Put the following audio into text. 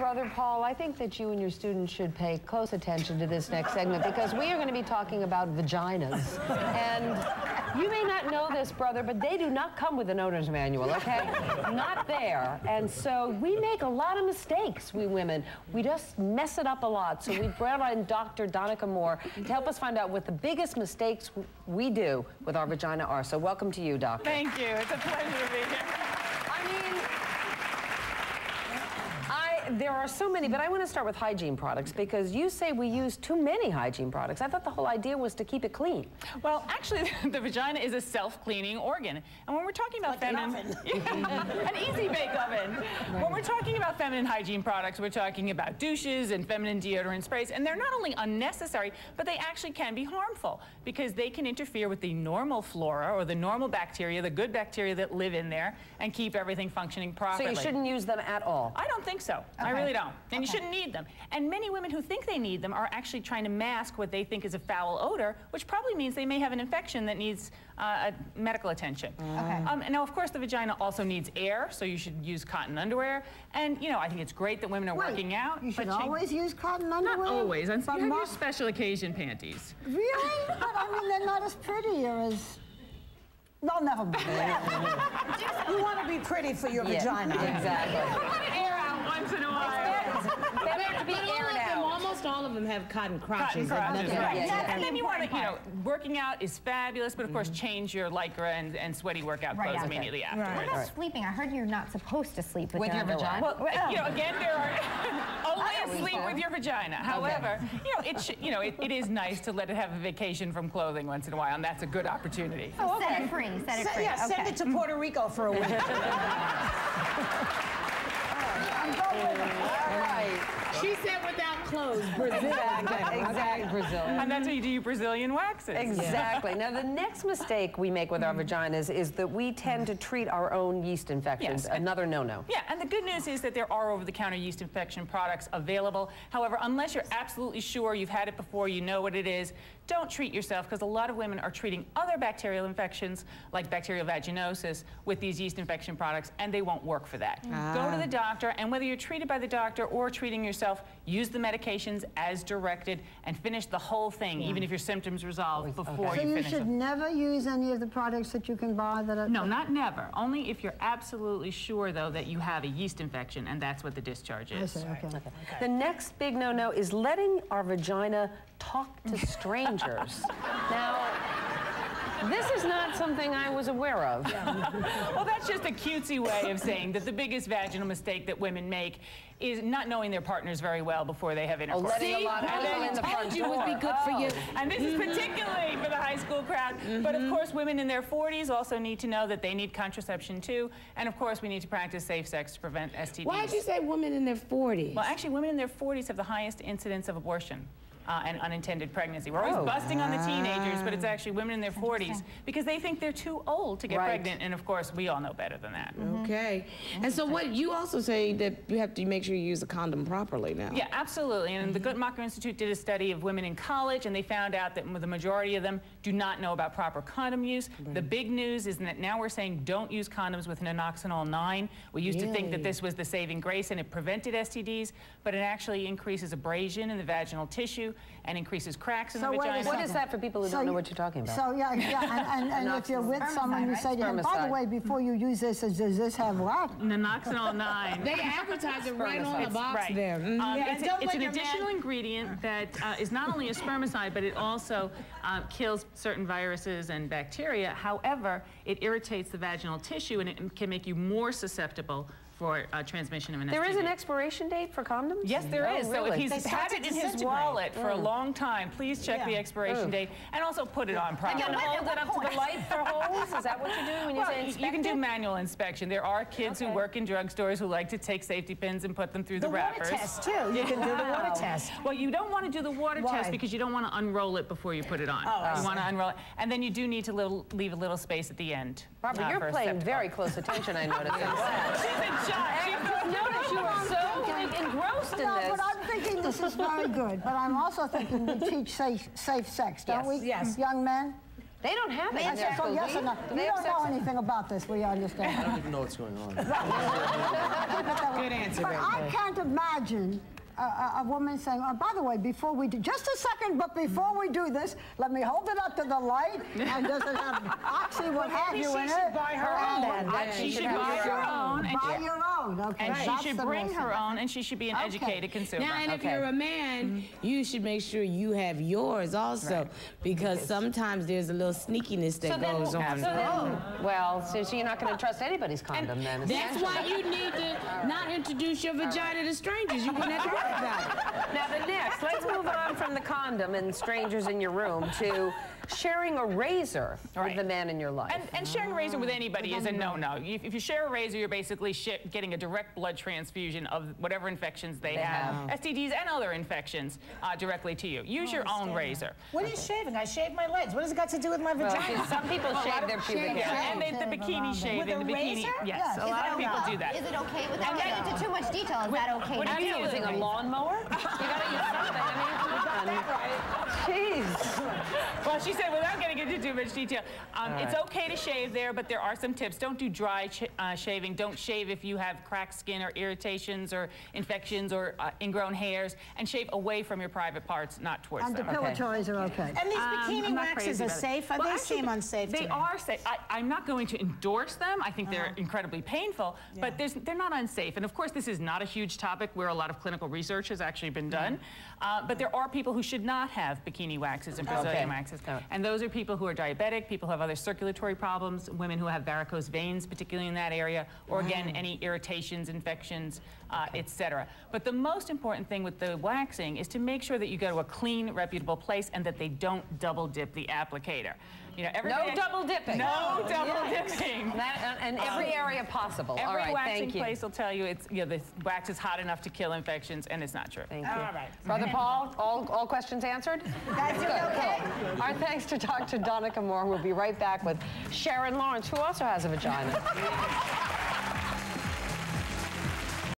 Brother Paul, I think that you and your students should pay close attention to this next segment because we are going to be talking about vaginas. And you may not know this, brother, but they do not come with an owner's manual, okay? Not there. And so we make a lot of mistakes, we women. We just mess it up a lot. So we brought on Dr. Donica Moore to help us find out what the biggest mistakes we do with our vagina are. So welcome to you, Doctor. Thank you. It's a pleasure to be here. There are so many, but I want to start with hygiene products because you say we use too many hygiene products. I thought the whole idea was to keep it clean. Well, actually, the vagina is a self-cleaning organ. And when we're talking about feminine... an easy bake oven. Right. When we're talking about feminine hygiene products, we're talking about douches and feminine deodorant sprays. And they're not only unnecessary, but they actually can be harmful because they can interfere with the normal flora or the normal bacteria, the good bacteria that live in there, and keep everything functioning properly. So you shouldn't use them at all? I don't think so. Okay. I really don't. And you shouldn't need them. And many women who think they need them are actually trying to mask what they think is a foul odor, which probably means they may have an infection that needs medical attention. And now, of course, the vagina also needs air, so you should use cotton underwear. And, you know, I think it's great that women are working out. You should always use cotton underwear? Not always. On some more special occasion panties. Really? But, I mean, they're not as pretty or as... Well, never mind. You want to be pretty for your vagina. Exactly. You want to air out once in a while. They have to be aired out. Almost all of them have cotton crotches. Right. And then you want to, you know, working out is fabulous, but of course change your lycra and sweaty workout clothes immediately afterwards. What about sleeping? I heard you're not supposed to sleep with your vagina. Well, you know, again, there are only sleep with your vagina. However, you know, it is nice to let it have a vacation from clothing once in a while, and that's a good opportunity. Set it free. Set it free. Yeah, send it to Puerto Rico for a week. She said without clothes, Brazil. Exactly, Brazil. And that's how you do your Brazilian waxes. Exactly. Now, the next mistake we make with our vaginas is that we tend to treat our own yeast infections. Yes. Another no-no. Yeah, and the good news is that there are over-the-counter yeast infection products available. However, unless you're absolutely sure you've had it before, you know what it is, don't treat yourself, because a lot of women are treating other bacterial infections, like bacterial vaginosis, with these yeast infection products, and they won't work for that. Go to the doctor, and whether you're treated by the doctor or treating yourself, use the medications as directed and finish the whole thing, even if your symptoms resolve before you finish them. So you should never use any of the products that you can buy that are... No, not never. Only if you're absolutely sure, though, that you have a yeast infection, and that's what the discharge is. I see, okay. The next big no-no is letting our vagina talk to strangers. Now, this is not something I was aware of. Well, that's just a cutesy way of saying that the biggest vaginal mistake that women make is not knowing their partners very well before they have intercourse. Letting a lot of people in the front door. Would be good for you. And this is particularly for the high school crowd. But of course, women in their 40s also need to know that they need contraception too. And of course, we need to practice safe sex to prevent STDs. Why did you say women in their 40s? Well, actually, women in their 40s have the highest incidence of abortion. And unintended pregnancy. We're always busting on the teenagers, but it's actually women in their 40s because they think they're too old to get pregnant. And of course, we all know better than that. Okay. And so what you also say that you have to make sure you use a condom properly now. Yeah, absolutely. And the Guttmacher Institute did a study of women in college, and they found out that the majority of them do not know about proper condom use. The big news is that now we're saying don't use condoms with naloxone 9. We used to think that this was the saving grace and it prevented STDs, but it actually increases abrasion in the vaginal tissue and increases cracks in the vagina. What is that for people who don't know what you're talking about? So, and if you're with someone, you say to him, by the way, before you use this, does this have what? Naloxone 9. They advertise it right on the box there. It's an additional ingredient that is not only a spermicide, but it also kills certain viruses and bacteria. However, it irritates the vaginal tissue, and it can make you more susceptible for transmission of an STD. There is an expiration date for condoms? Yes, there is. Really? So if he's had it in his wallet for a long time, please check the expiration date and also put it on properly. You can hold it up to the light for holes? Is that what you're doing when you say inspect? You can do manual inspection. There are kids who work in drugstores who like to take safety pins and put them through the wrappers. The water test, too. You can do the water test. Well, you don't want to do the water test because you don't want to unroll it before you put it on. You want to unroll it. And then you do need to leave a little space at the end. Barbara, you're paying very close attention, I noticed. She's a judge. Notice you are so engrossed in this. But I'm thinking this is very good. But I'm also thinking we teach safe sex, don't we? Yes. Young men? They don't have it in That's their just a schools, yes do or no. Do You they have don't sex know ed? anything about this, we understand. I don't even know what's going on. Good answer, But baby. I can't imagine a woman saying, oh, by the way, before we do, just a second, but before we do this, let me hold it up to the light, and does it have oxy, what have you in it? buy her own. Then She should have buy your her own. And Buy your own, okay. and that's she should the bring most her important. own, and she should be an educated consumer. Now, and if Okay. you're a man, you should make sure you have yours also, because sometimes there's a little sneakiness that goes on. Well, so you're not going to trust anybody's condom then. That's why you need to not introduce your vagina to strangers. You wouldn't have to worry about it. Now, the next, let's move on from the condom and strangers in your room to sharing a razor with Right. the man in your life. And sharing a razor with anybody is a no-no. If you share a razor, you're basically getting a direct blood transfusion of whatever infections they have, STDs and other infections, directly to you. Use your own razor. What is shaving? I shave my legs. What has it got to do with my vagina? Some people shave their pubic hair. And the bikini shave With in the a bikini. razor? Yes, a lot of people do that. Is it okay without getting into too much detail? Is that okay? What are you using, a lawnmower? You gotta use something. I mean, come on. Jeez. Well, she said without getting into too much detail. It's okay to shave there, but there are some tips. Don't do dry shaving. Don't shave if you have cracked skin or irritations or infections or ingrown hairs. And shave away from your private parts, not towards And them. depilatories are okay. And these bikini I'm not waxes crazy are about it. safe? Well, They actually, seem unsafe to They me. are safe. I'm not going to endorse them. I think they're incredibly painful, but they're not unsafe. And of course, this is not a huge topic where a lot of clinical research has actually been done. But there are people who should not have bikini waxes and Brazilian waxes. And those are people who are diabetic, people who have other circulatory problems, women who have varicose veins, particularly in that area, or again, any irritations, infections, etc. But the most important thing with the waxing is to make sure that you go to a clean, reputable place and that they don't double dip the applicator. You know, No double dipping. No double dipping. That, in every area possible. All Every right, waxing thank you. place will tell you the wax is hot enough to kill infections, and it's not true. Thank you. All right. Brother Paul, all questions answered? That's Good. okay. Cool. Our thanks to Dr. Donica Moore. We'll be right back with Sharon Lawrence, who also has a vagina.